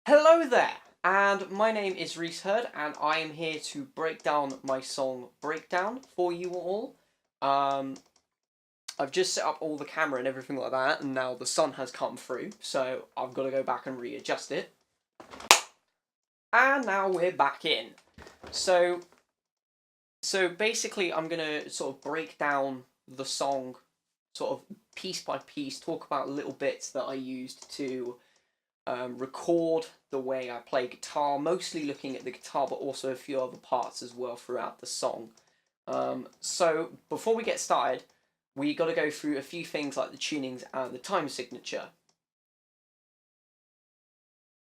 Hello there, and my name is RHYS HURD, and I am here to break down my song Breakdown for you all. Um, I've just set up all the camera and everything like that, and now the sun has come through, so I've got to go back and readjust it. And now we're back in. So, basically I'm going to sort of break down the song sort of piece by piece, talk about little bits that I used to record the way I play guitar, mostly looking at the guitar, but also a few other parts as well throughout the song. So before we get started, we got to go through a few things like the tunings and the time signature.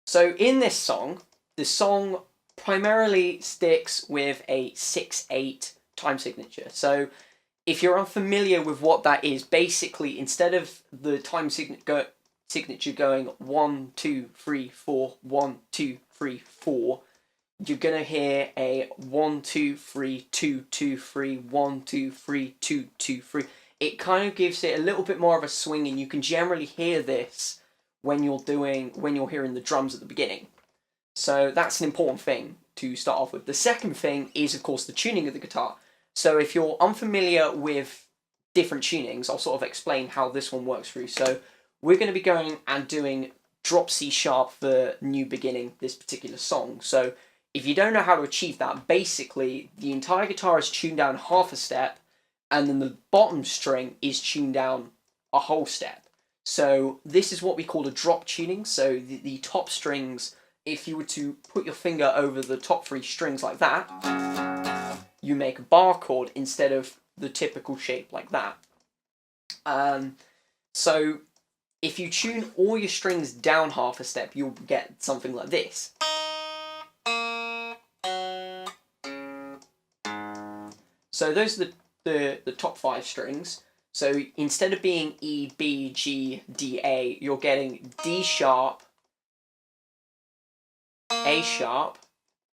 So in this song, the song primarily sticks with a 6/8 time signature. So if you're unfamiliar with what that is, basically instead of the time signature going 1 2 3 4 1 2 3 4, you're gonna hear a 1 2 3 2 2 3 1 2 3 2 2 3. It kind of gives it a little bit more of a swing, and you can generally hear this when you're hearing the drums at the beginning. So that's an important thing to start off with. The second thing is, of course, the tuning of the guitar. So if you're unfamiliar with different tunings, I'll sort of explain how this one works through. So we're going to be going and doing drop C sharp for New Beginning, this particular song. So if you don't know how to achieve that, basically the entire guitar is tuned down half a step, and then the bottom string is tuned down a whole step. So this is what we call a drop tuning. So the top strings, if you were to put your finger over the top three strings like that, you make a bar chord instead of the typical shape like that. So if you tune all your strings down half a step, you'll get something like this. So those are the top five strings. So instead of being E, B, G, D, A, you're getting D sharp, A sharp,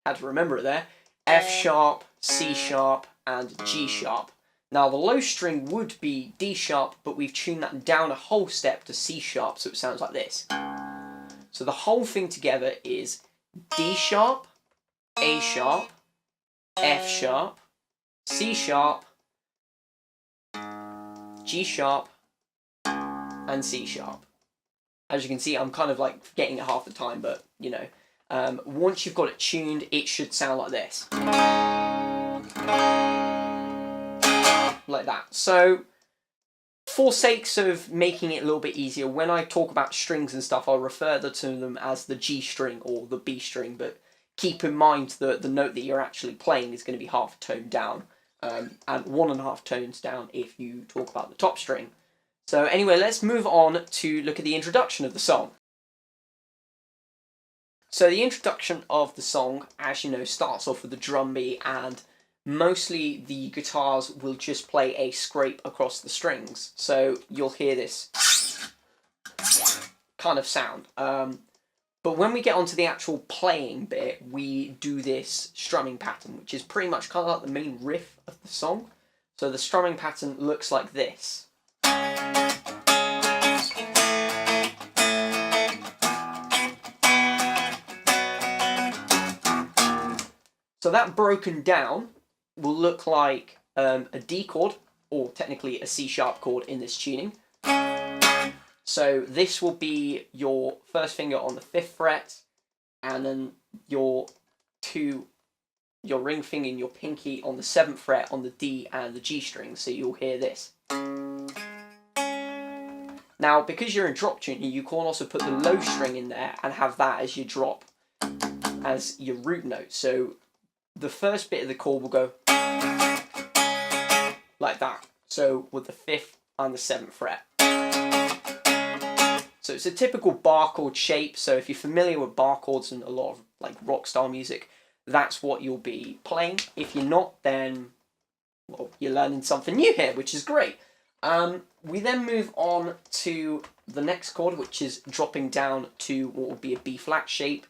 had to remember it there, F sharp, C sharp, and G sharp. Now the low string would be D sharp, but we've tuned that down a whole step to C sharp, so it sounds like this. So the whole thing together is D sharp, A sharp, F sharp, C sharp, G sharp, and C sharp. As you can see, I'm kind of like forgetting it half the time, but you know, once you've got it tuned, it should sound like this. Like that. So for sakes of making it a little bit easier, when I talk about strings and stuff, I'll refer to them as the G string or the B string, but keep in mind that the note that you're actually playing is going to be half a tone down, and 1.5 tones down if you talk about the top string. So anyway, let's move on to look at the introduction of the song. So the introduction of the song, as you know, starts off with the drum beat, and mostly the guitars will just play a scrape across the strings. So you'll hear this kind of sound. But when we get onto the actual playing bit, we do this strumming pattern, which is pretty much kind of like the main riff of the song. So the strumming pattern looks like this. So that broken down will look like a D chord, or technically a C sharp chord in this tuning. So this will be your first finger on the 5th fret, and then your ring finger and your pinky on the 7th fret on the D and the G strings, so you'll hear this. Now, because you're in drop tuning, you can also put the low string in there and have that as your drop, as your root note. So the first bit of the chord will go like that. So with the 5th and the 7th fret. So it's a typical bar chord shape. So if you're familiar with bar chords and a lot of like rock style music, that's what you'll be playing. If you're not, then well, you're learning something new here, which is great. We then move on to the next chord, which is dropping down to what would be a B flat shape,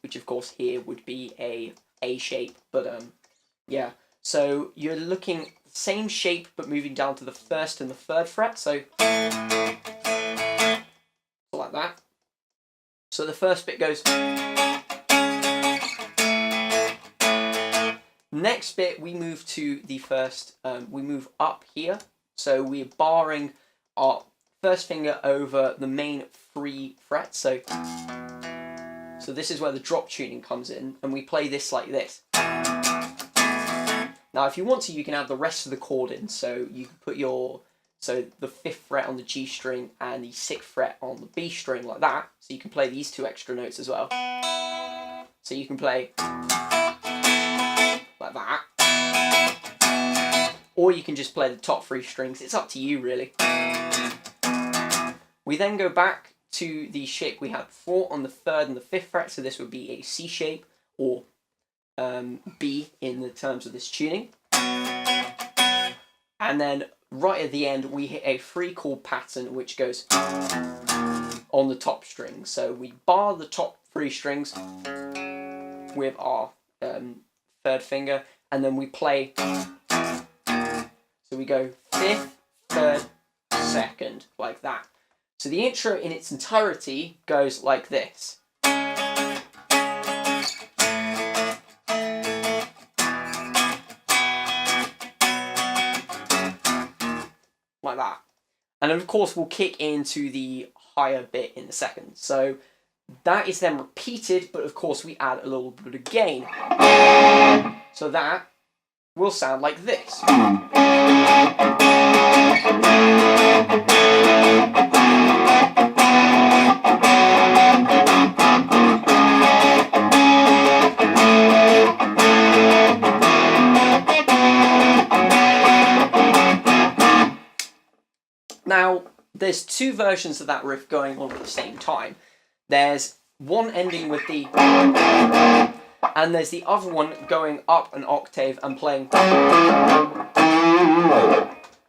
which of course here would be a shape, but yeah. So you're looking same shape, but moving down to the 1st and the 3rd fret. So like that. So the first bit goes. Next bit, we move to the first, we move up here. So we're barring our first finger over the main 3 frets. So this is where the drop tuning comes in, and we play this like this. Now, if you want to, you can add the rest of the chord in. So you can put the 5th fret on the G string and the 6th fret on the B string like that. So you can play these 2 extra notes as well. So you can play like that. Or you can just play the top 3 strings. It's up to you, really. We then go back to the shape we had before on the 3rd and the 5th fret. So this would be a C shape, or B in the terms of this tuning. And then right at the end, we hit a 3 chord pattern which goes on the top string. So we bar the top 3 strings with our 3rd finger, and then we play. So we go 5th, 3rd, 2nd, like that. So the intro in its entirety goes like this. Like that. And of course we'll kick into the higher bit in a second. So that is then repeated, but of course we add a little bit of gain. So that will sound like this. Now, there's 2 versions of that riff going on at the same time. There's one ending with the, and there's the other one going up an octave and playing.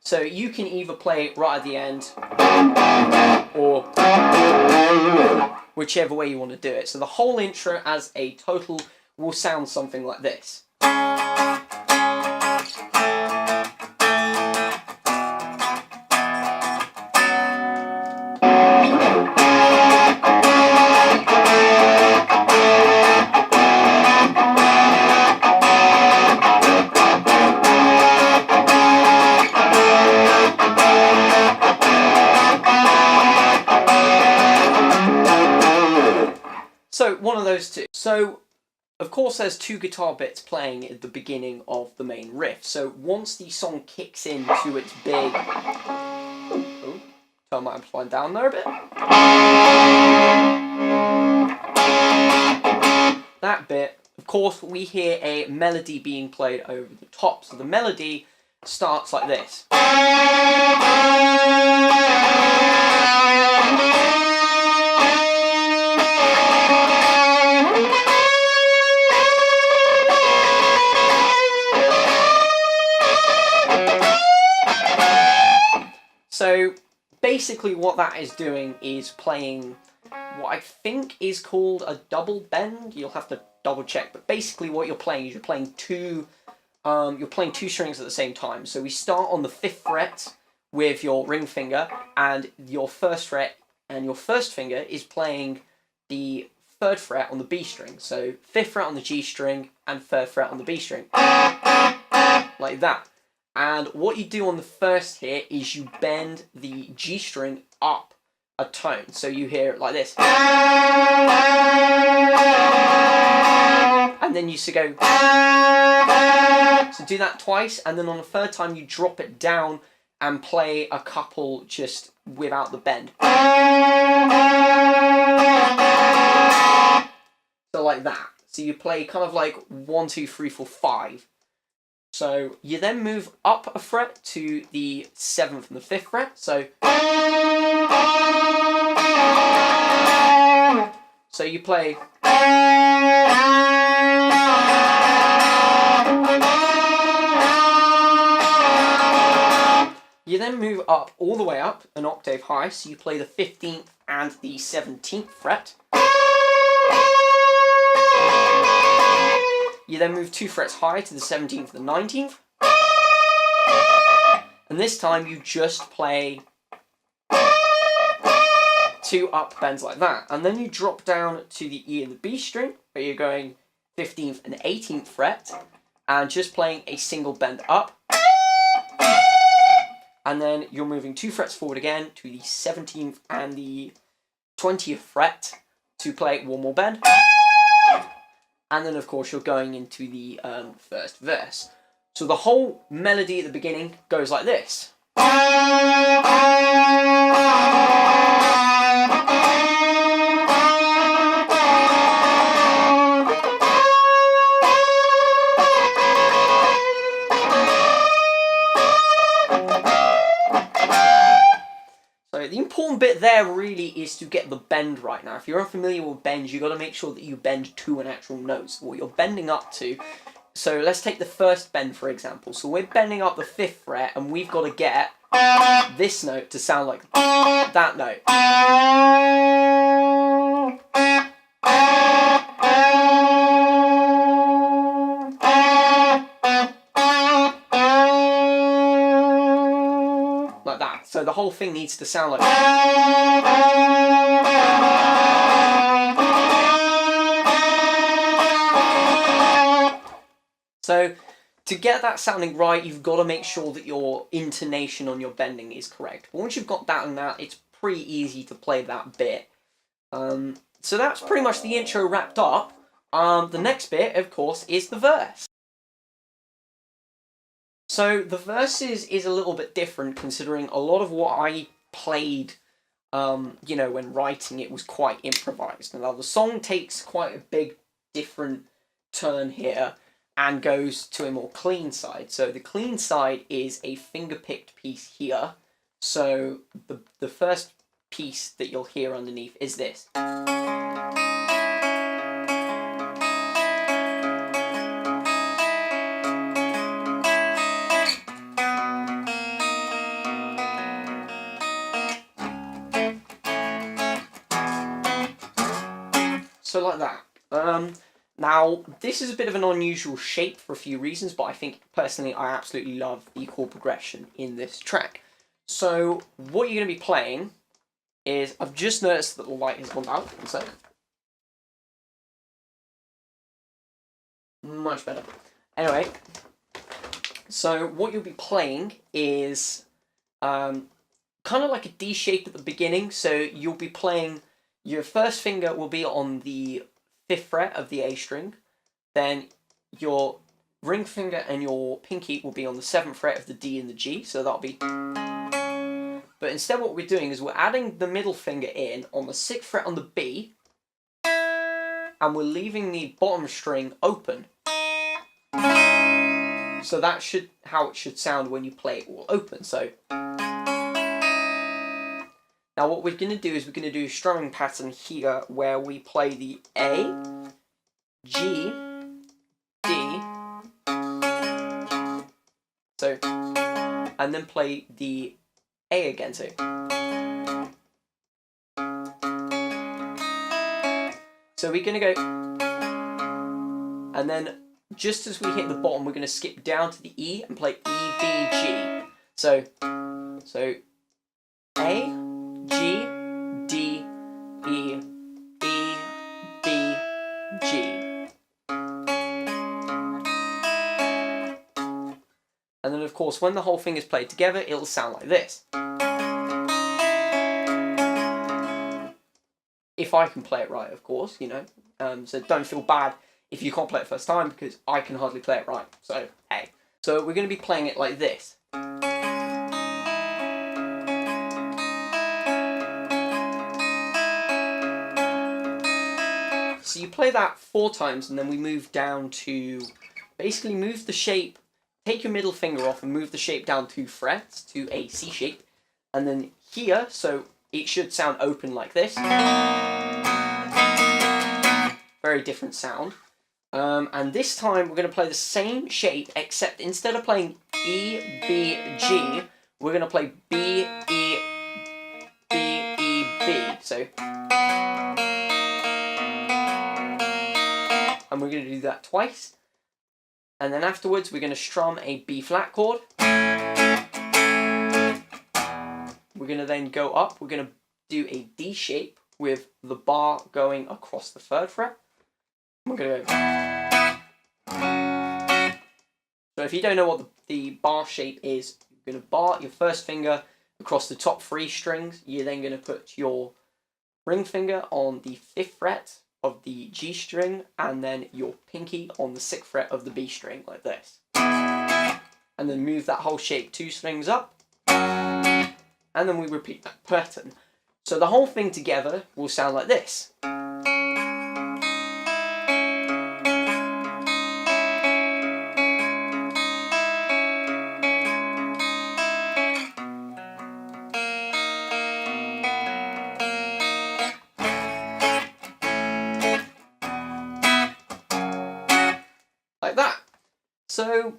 So you can either play it right at the end, or whichever way you want to do it. So the whole intro as a total will sound something like this. So one of those 2. So of course there's 2 guitar bits playing at the beginning of the main riff. So once the song kicks into its big, oh, turn my amplifier down there a bit. That bit, of course we hear a melody being played over the top. So the melody starts like this. So basically what that is doing is playing what I think is called a double bend. You'll have to double check, but basically what you're playing is you're playing 2 strings at the same time. So we start on the 5th fret with your ring finger, and your 1st fret and your 1st finger is playing the 3rd fret on the B string. So 5th fret on the G string and 3rd fret on the B string. Like that. And what you do on the first hit is you bend the G string up a tone. So you hear it like this. And then you go. So do that twice, and then on the 3rd time you drop it down and play a couple just without the bend. So like that. So you play kind of like 1, 2, 3, 4, 5. So you then move up a fret to the 7th and the 5th fret. So you play. You then move up all the way up an octave high. So you play the 15th and the 17th fret. You then move 2 frets high to the 17th and the 19th. And this time you just play 2 2 up bends like that. And then you drop down to the E and the B string, where you're going 15th and 18th fret, and just playing a single bend up. And then you're moving 2 frets forward again to the 17th and the 20th fret to play one more bend. And then, of course, you're going into the first verse. So the whole melody at the beginning goes like this. So the important bit there really is to get the bend right. Now, if you're unfamiliar with bends, you've got to make sure that you bend to an actual note, what you're bending up to. So let's take the first bend, for example. So we're bending up the 5th fret, and we've got to get this note to sound like that note. Like that. So the whole thing needs to sound like So to get that sounding right, you've got to make sure that your intonation on your bending is correct. But once you've got that and that, it's pretty easy to play that bit. So that's pretty much the intro wrapped up. The next bit, of course, is the verse. So the verses is a little bit different, considering a lot of what I played, you know, when writing it was quite improvised. Now the song takes quite a big different turn here and goes to a more clean side. So the clean side is a finger-picked piece here. So the first piece that you'll hear underneath is this. So like that. Now, this is a bit of an unusual shape for a few reasons, but I think, personally, I absolutely love the chord progression in this track. So, what you're going to be playing is, I've just noticed that the light has gone out. One sec. Much better. Anyway, so what you'll be playing is kind of like a D shape at the beginning. So, you'll be playing, your first finger will be on the 5th fret of the A string, then your ring finger and your pinky will be on the 7th fret of the D and the G, so that'll be. But instead what we're doing is we're adding the middle finger in on the 6th fret on the B, and we're leaving the bottom string open. So that should how it should sound when you play it all open. So now what we're going to do is we're going to do a strumming pattern here where we play the A, G, D, so, and then play the A again, so. So we're going to go, and then just as we hit the bottom, we're going to skip down to the E and play E, B, G. So A, G, D, E, E, B, G. And then, of course, when the whole thing is played together, it'll sound like this. If I can play it right, of course, you know. So don't feel bad if you can't play it first time, because I can hardly play it right. So, hey. So we're going to be playing it like this. So you play that 4 times, and then we move down to, basically move the shape, take your middle finger off and move the shape down 2 frets to a C shape. And then here, so it should sound open like this. Very different sound. And this time we're going to play the same shape, except instead of playing E, B, G, we're going to play B, E, B, E, B. So, and we're going to do that twice. And then afterwards we're going to strum a B flat chord. We're going to then go up, we're going to do a D shape with the bar going across the 3rd fret. We're going to go. So if you don't know what the bar shape is, you're going to bar your 1st finger across the top 3 strings. You're then going to put your ring finger on the 5th fret of the G string, and then your pinky on the 6th fret of the B string, like this. And then move that whole shape 2 strings up, and then we repeat that pattern. So the whole thing together will sound like this. Like that. So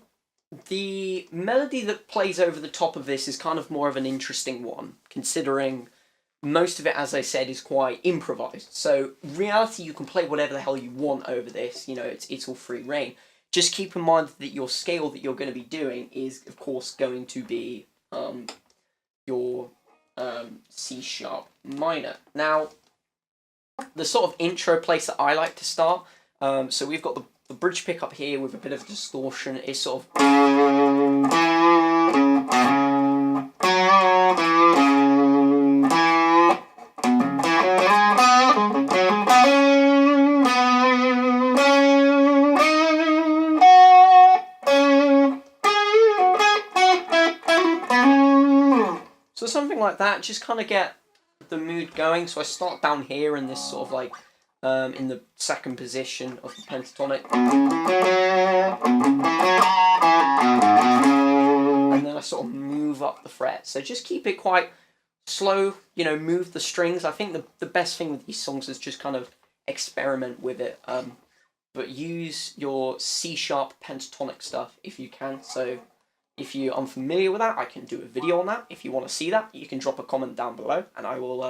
the melody that plays over the top of this is kind of more of an interesting one, considering most of it, as I said, is quite improvised. So in reality, you can play whatever the hell you want over this. You know, it's all free reign. Just keep in mind that your scale that you're going to be doing is, of course, going to be your C sharp minor. Now, the sort of intro place that I like to start, so we've got the bridge pickup here with a bit of distortion. Is sort of so something like that. Just kind of get the mood going. So I start down here in this sort of like in the 2nd position of the pentatonic, and then I sort of move up the fret. So just keep it quite slow, you know, move the strings. I think the best thing with these songs is just kind of experiment with it, but use your C sharp pentatonic stuff if you can. So if you're unfamiliar with that, I can do a video on that. If you want to see that, you can drop a comment down below, and I will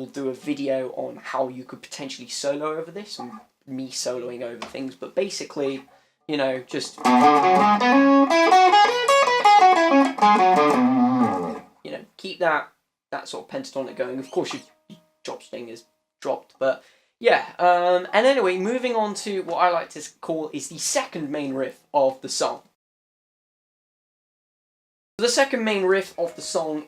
do a video on how you could potentially solo over this, and me soloing over things. But basically, you know, just you know, keep that sort of pentatonic going. Of course, your drop string is dropped, but yeah. And anyway, moving on to what I like to call is the 2nd main riff of the song. The 2nd main riff of the song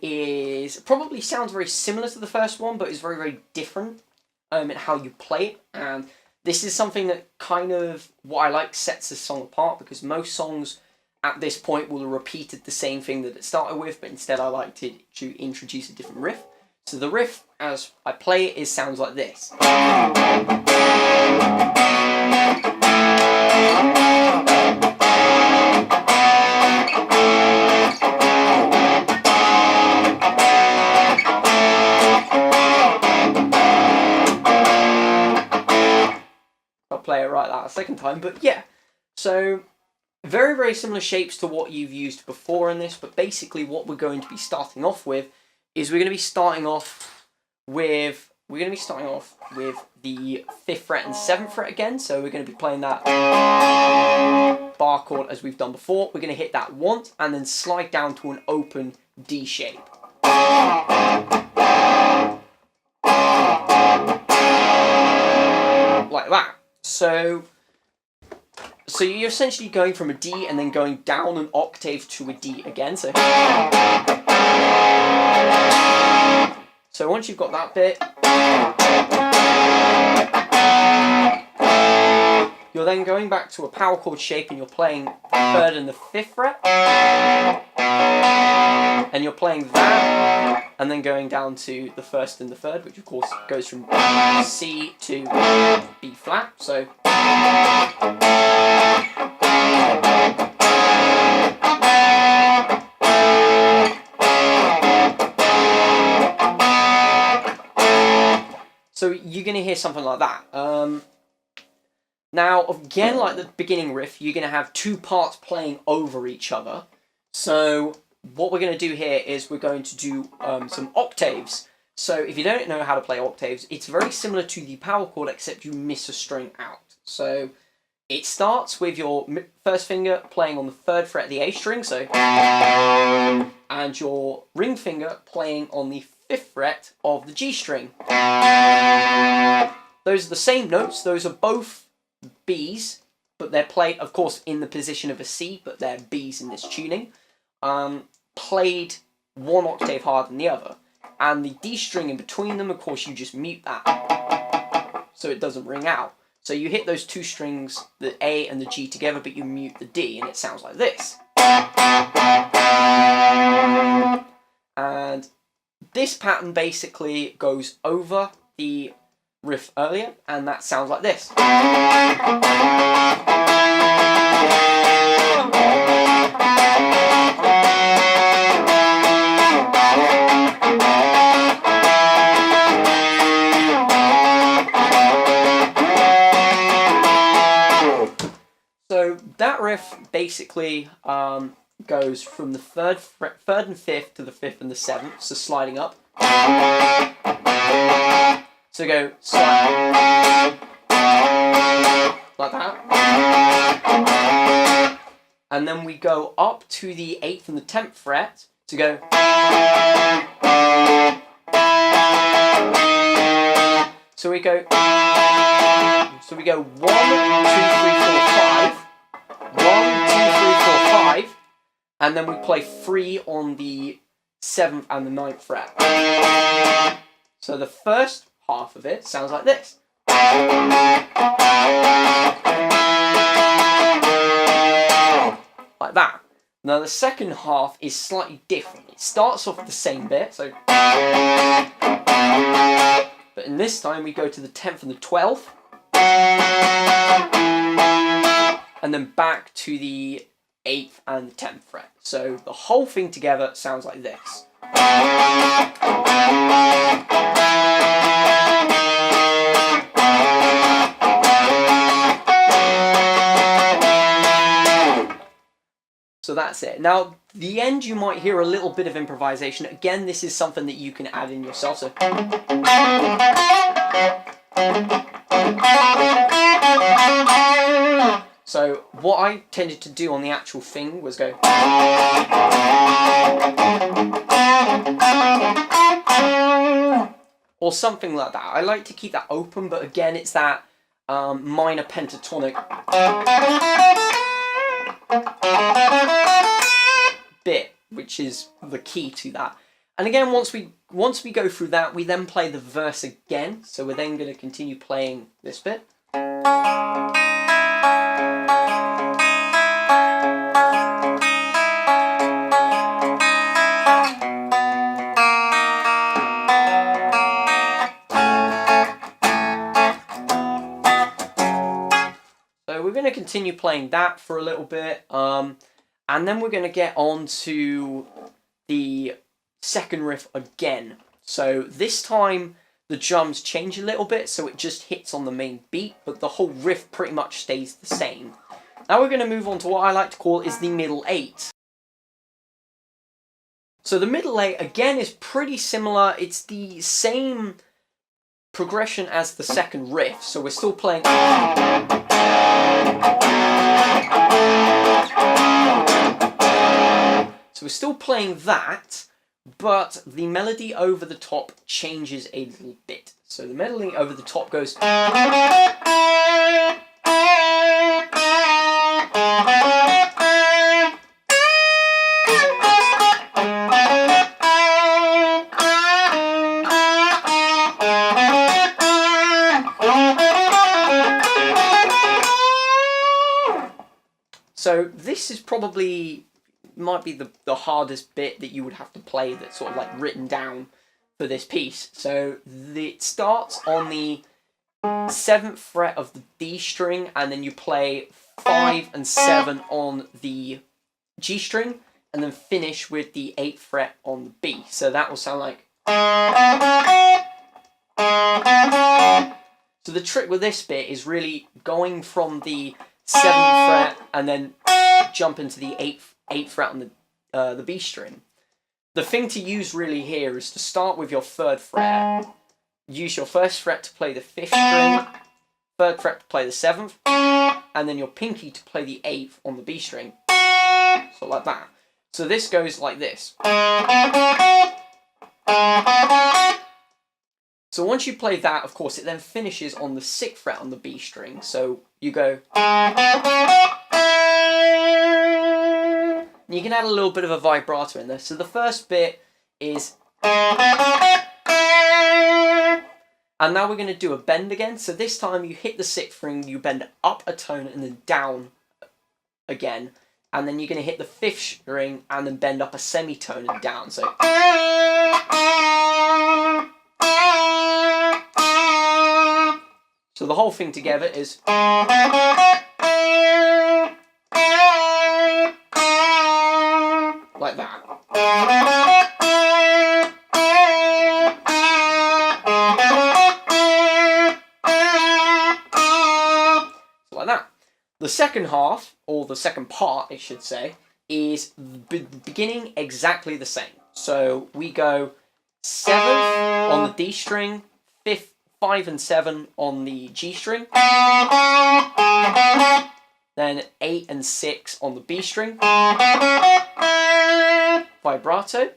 probably sounds very similar to the 1st one, but is very, very different in how you play it. And this is something that kind of, what I like, sets this song apart, because most songs at this point will have repeated the same thing that it started with, but instead I like to introduce a different riff. So the riff, as I play it, sounds like this. Play it right that 2nd time, but yeah, so very, very similar shapes to what you've used before in this, but basically what we're going to be starting off with is we're going to be starting off with the 5th fret and 7th fret again. So we're going to be playing that bar chord as we've done before. We're going to hit that once and then slide down to an open D shape. Like that. So you're essentially going from a D and then going down an octave to a D again. So once you've got that bit, you're then going back to a power chord shape, and you're playing the 3rd and the 5th fret, and you're playing that, and then going down to the 1st and the 3rd, which of course goes from C to B flat. So you're going to hear something like that. Now, again, like the beginning riff, you're going to have 2 parts playing over each other. So what we're going to do here is we're going to do some octaves. So if you don't know how to play octaves, it's very similar to the power chord, except you miss a string out. So it starts with your 1st finger playing on the 3rd fret of the A string, so, and your ring finger playing on the 5th fret of the G string. Those are the same notes, those are both Bs, but they're played, of course, in the position of a C, but they're Bs in this tuning. Played one octave harder than the other. And the D string in between them, of course, you just mute that, so it doesn't ring out. So you hit those two strings, the A and the G together, but you mute the D, and it sounds like this. And this pattern basically goes over the riff earlier, and that sounds like this. So that riff basically goes from the third and 5th to the 5th and the 7th, so sliding up. So go slide like that, and then we go up to the 8th and the 10th fret to go. So we go. So we go 1, 2, 3, 4, 5. 1, 2, 3, 4, 5, and then we play 3 on the 7th and the 9th fret. So the first half of it sounds like this. Like that. Now the second half is slightly different. It starts off the same bit, so, but in this time we go to the 10th and the 12th. And then back to the 8th and the 10th fret. So the whole thing together sounds like this. So that's it. Now, the end you might hear a little bit of improvisation. Again, this is something that you can add in yourself. So what I tended to do on the actual thing was go. Or something like that. I like to keep that open, but again, it's that minor pentatonic bit, which is the key to that. And again, once we go through that, we then play the verse again. So we're then going to continue playing this bit. So we're going to continue playing that for a little bit, and then we're going to get on to the second riff again. So this time the drums change a little bit, so it just hits on the main beat, but the whole riff pretty much stays the same. Now we're going to move on to what I like to call is the middle 8. So the middle 8 again is pretty similar. It's the same progression as the second riff, so we're still playing. So we're still playing that, but the melody over the top changes a little bit. So the melody over the top goes. So this is probably might be the hardest bit that you would have to play that's sort of like written down for this piece. So it starts on the 7th fret of the D string, and then you play 5 and 7 on the G string, and then finish with the 8th fret on the B. So that will sound like. So the trick with this bit is really going from the 7th fret and then jump into the 8th fret on the B string. The thing to use really here is to start with your 3rd fret, use your 1st fret to play the 5th string, 3rd fret to play the 7th, and then your pinky to play the 8th on the B string. So like that. So this goes like this. So once you play that, of course, it then finishes on the 6th fret on the B string. So you go. You can add a little bit of a vibrato in there. So the first bit is. And now we're going to do a bend again. So this time you hit the 6th string, you bend up a tone and then down again. And then you're going to hit the 5th string and then bend up a semitone and down. So. So the whole thing together is. Like that. Like that. The second half, or the second part, I should say, is beginning exactly the same. So we go 7th on the D string, 5th, 5 and 7 on the G string, then 8 and 6 on the B string, vibrato,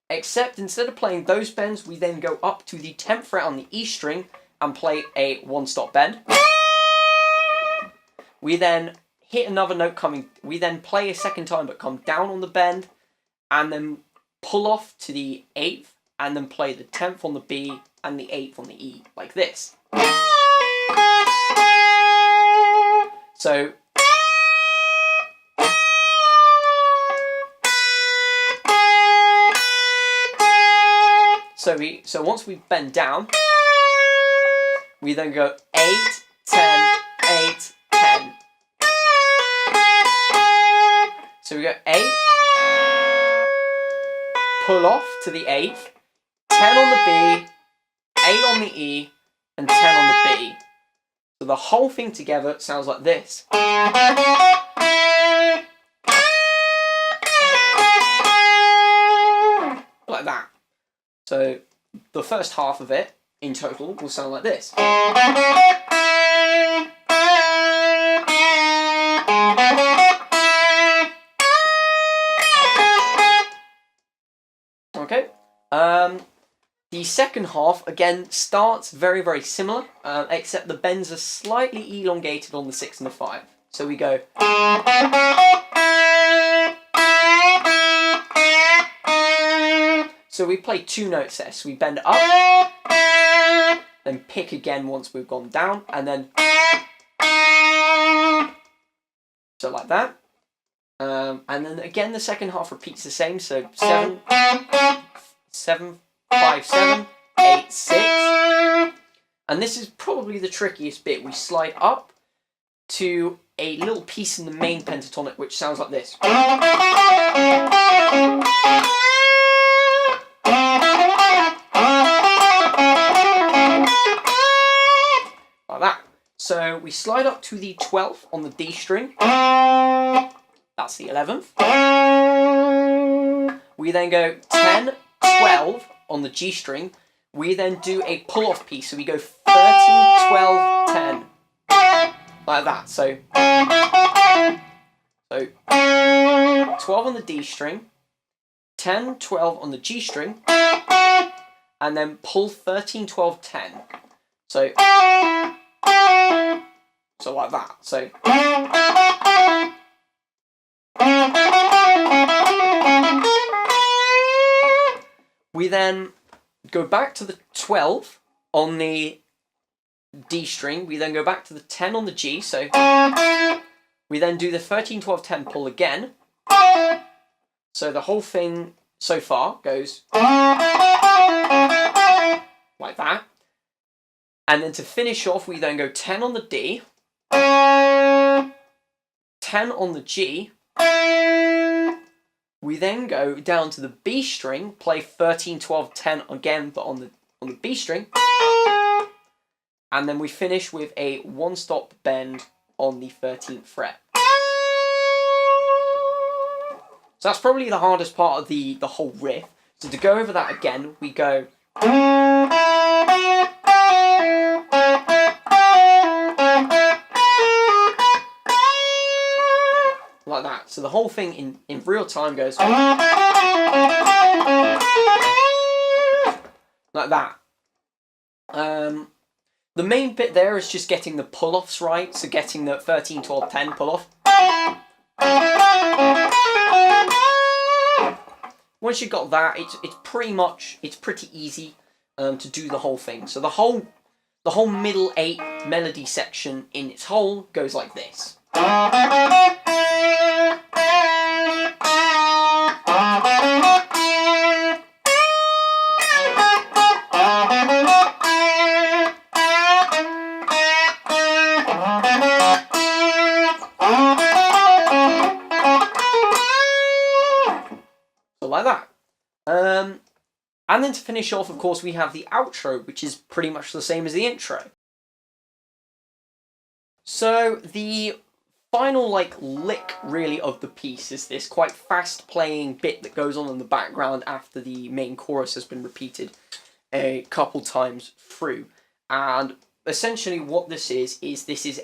except instead of playing those bends, we then go up to the 10th fret on the E string and play a 1-stop bend. We then hit another note coming, we then play a second time but come down on the bend, and then pull off to the 8th, and then play the 10th on the B and the 8th on the E, like this. So So once we bend down, we then go 8, 10, 8, 10. So we go 8, pull off to the 8th, 10 on the B, 8 on the E, and 10 on the B. So the whole thing together sounds like this. Like that. So the first half of it, in total, will sound like this. Okay. The second half, again, starts very, very similar, except the bends are slightly elongated on the 6 and the 5. So we go. So we play 2 notes there. So we bend up, then pick again once we've gone down, and then. So like that. And then again, the second half repeats the same. So 7, 7, 5, 7, 8, 6. And this is probably the trickiest bit. We slide up to a little piece in the main pentatonic, which sounds like this. Like that. So we slide up to the 12th on the D string. That's the 11th. We then go 10, 12 on the G string. We then do a pull-off piece. So we go 13, 12, 10. Like that. So 12 on the D string, 10, 12 on the G string, and then pull 13, 12, 10. So like that. So we then go back to the 12 on the D string. We then go back to the 10 on the G. So we then do the 13, 12, 10 pull again. So the whole thing so far goes like that. And then to finish off, we then go 10 on the D, 10 on the G. We then go down to the B string, play 13, 12, 10 again, but on the B string. And then we finish with a 1-stop bend on the 13th fret. So that's probably the hardest part of the whole riff. So to go over that again, we go. Like that. So the whole thing in real time goes. like that. The main bit there is just getting the pull-offs right, so getting the 13, 12, 10 pull-off. Once you've got that, it's pretty easy to do the whole thing. So the whole middle 8 melody section in its whole goes like this. So like that. And then to finish off, of course, we have the outro, which is pretty much the same as the intro. So the final lick really of the piece is this quite fast playing bit that goes on in the background after the main chorus has been repeated a couple times through. And essentially what this is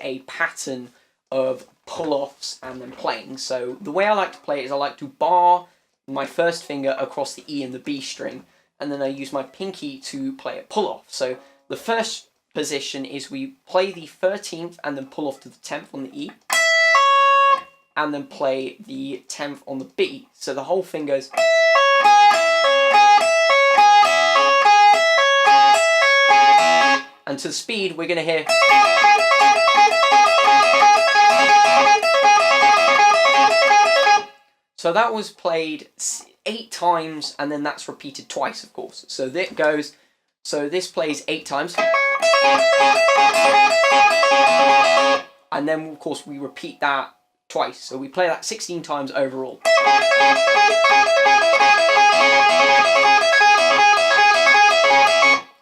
a pattern of pull-offs and then playing. So the way I like to play it is I like to bar my first finger across the E and the B string, and then I use my pinky to play a pull-off. So the first position is we play the 13th and then pull off to the 10th on the E, and then play the 10th on the B. So the whole thing goes. And to the speed, we're going to hear. So that was played 8 times, and then that's repeated twice, of course. So that goes. So this plays 8 times. And then, of course, we repeat that twice. So we play that 16 times overall.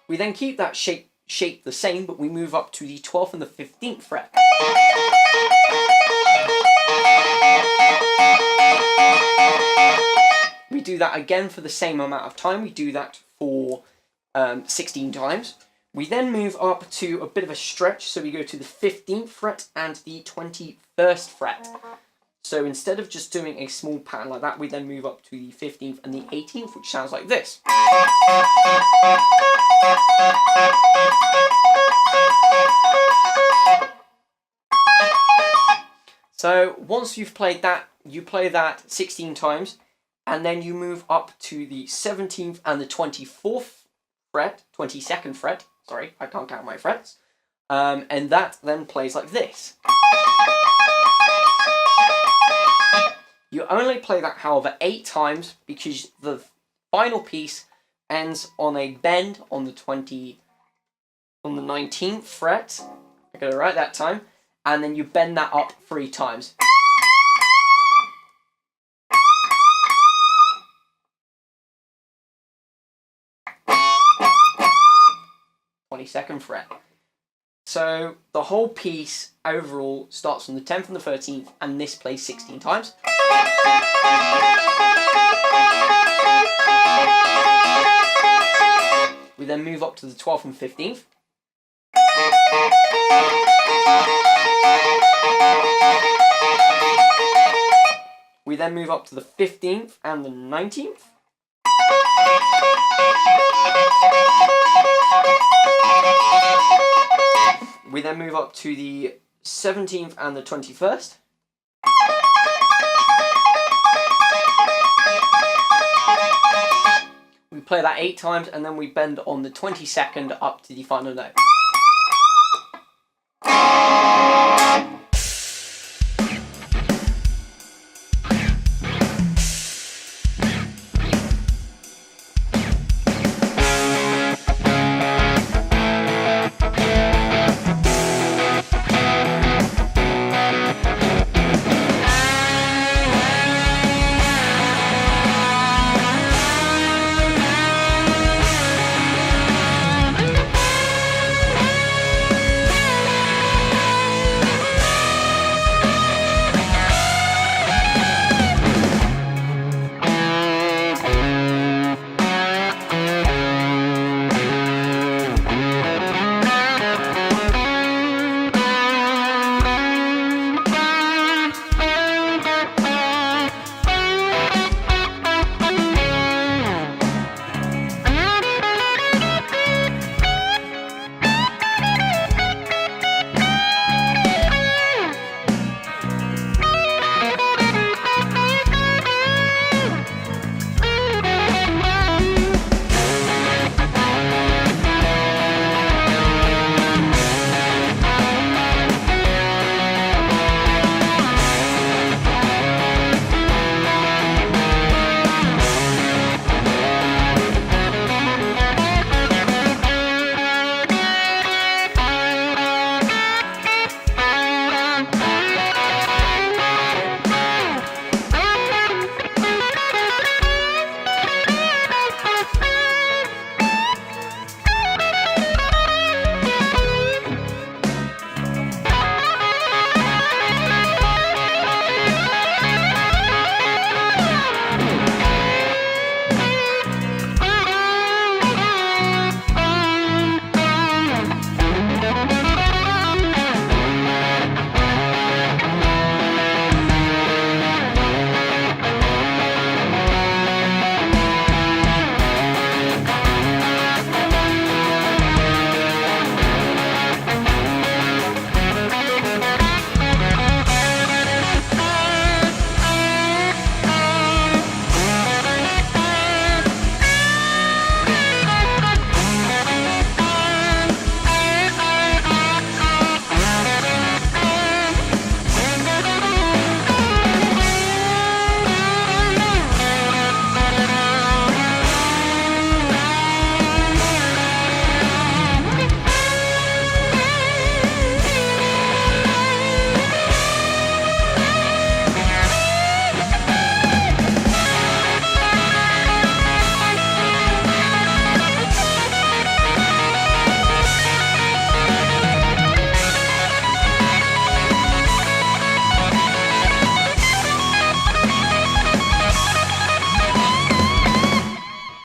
We then keep that shape the same, but we move up to the 12th and the 15th fret. We do that again for the same amount of time. We do that for 16 times. We then move up to a bit of a stretch, so we go to the 15th fret and the 21st fret. So instead of just doing a small pattern like that, we then move up to the 15th and the 18th, which sounds like this. So once you've played that, you play that 16 times, and then you move up to the 17th and the 24th fret, 22nd fret. Sorry, I can't count my frets. And that then plays like this. You only play that, however, 8 times because the final piece ends on a bend on the 19th fret. I got it right that time. And then you bend that up 3 times. 22nd fret. So the whole piece overall starts from the 10th and the 13th, and this plays 16 times. We then move up to the 12th and 15th. We then move up to the 15th and the 19th. We then move up to the 17th and the 21st. We play that 8 times, and then we bend on the 22nd up to the final note.